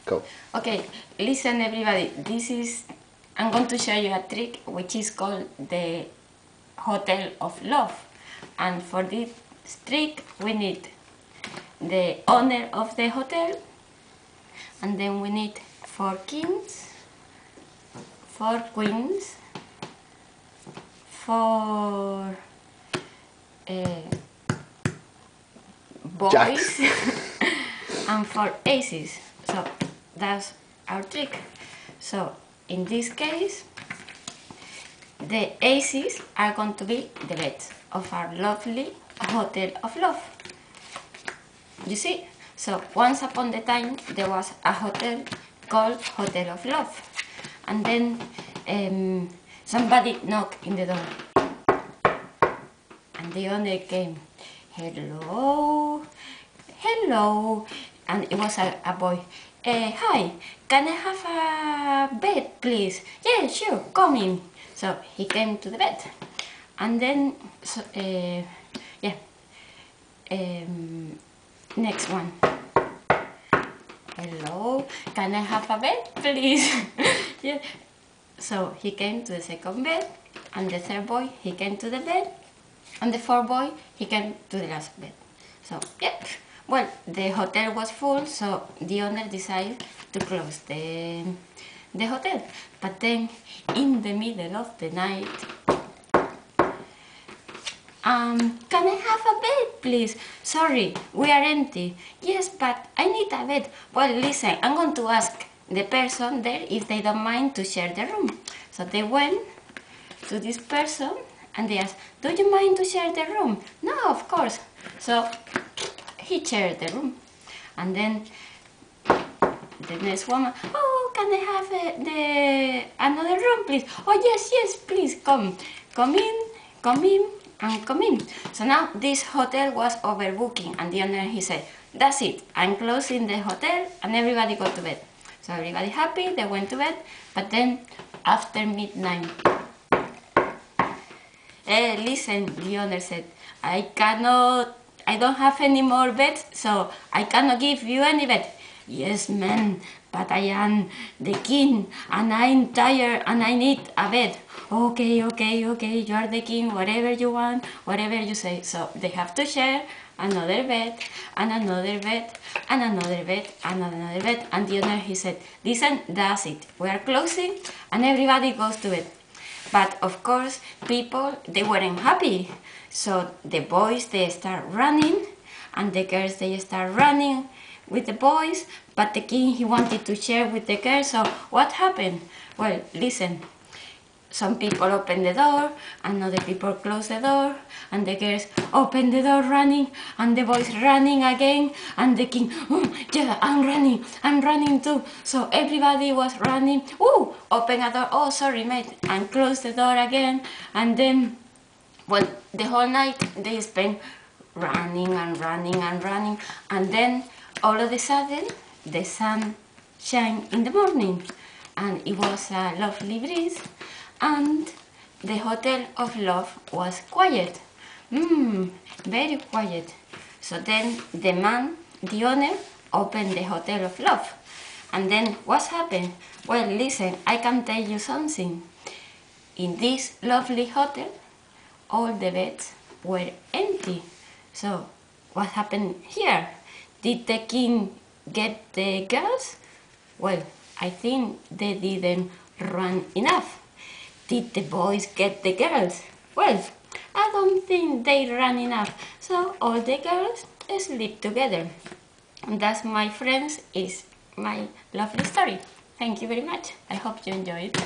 Cool. Okay, listen everybody, I'm going to show you a trick which is called the Hotel of Love. And for this trick we need the owner of the hotel, and then we need 4 kings, 4 queens, 4 boys and 4 aces. So that's our trick. So in this case the aces are going to be the beds of our lovely Hotel of Love. You see? So once upon a time there was a hotel called Hotel of Love, and then somebody knocked in the door and the owner came. Hello, hello, and it was a boy. Hi, can I have a bed, please? Yeah, sure, come in. So he came to the bed, and then, next one. Hello, can I have a bed, please? Yeah. So he came to the second bed, and the third boy, he came to the bed, and the fourth boy, he came to the last bed. So, yep. Well, the hotel was full, so the owner decided to close the hotel. But then, in the middle of the night, can I have a bed, please? Sorry, we are empty. Yes, but I need a bed. Well, listen, I'm going to ask the person there if they don't mind to share the room. So they went to this person and they asked, do you mind to share the room? No, of course. So he shared the room. And then the next woman, oh, can I have another room, please? Oh, yes, yes, please, come in, and come in. So now this hotel was overbooking, and the owner, he said, that's it, I'm closing the hotel, and everybody go to bed. So everybody happy, they went to bed, but then after midnight, listen, the owner said, I don't have any more beds, so I cannot give you any bed. Yes, man, but I am the king, and I'm tired, and I need a bed. Okay, you are the king, whatever you want, whatever you say. So they have to share another bed, and another bed, and another bed, and another bed. And the owner, he said, listen, that's it. We are closing, and everybody goes to bed. But of course, people, they weren't happy. So the boys, they start running, and the girls, they start running with the boys, but the king, he wanted to share with the girls. So what happened? Well, listen. Some people open the door, and other people close the door, and the girls open the door running, and the boys running again, and the king, oh, yeah, I'm running too. So everybody was running, oh, open a door, oh, sorry, mate, and close the door again, and then, well, the whole night they spent running, and then all of a sudden, the sun shone in the morning, and it was a lovely breeze, and the Hotel of Love was quiet. Very quiet. So then the man, the owner, opened the Hotel of Love. And then what happened? Well, listen, I can tell you something. In this lovely hotel, all the beds were empty. So what happened here? Did the king get the girls? Well, I think they didn't run enough. Did the boys get the girls? Well, I don't think they ran enough. So all the girls sleep together. And that's, my friends, is my lovely story. Thank you very much. I hope you enjoyed it.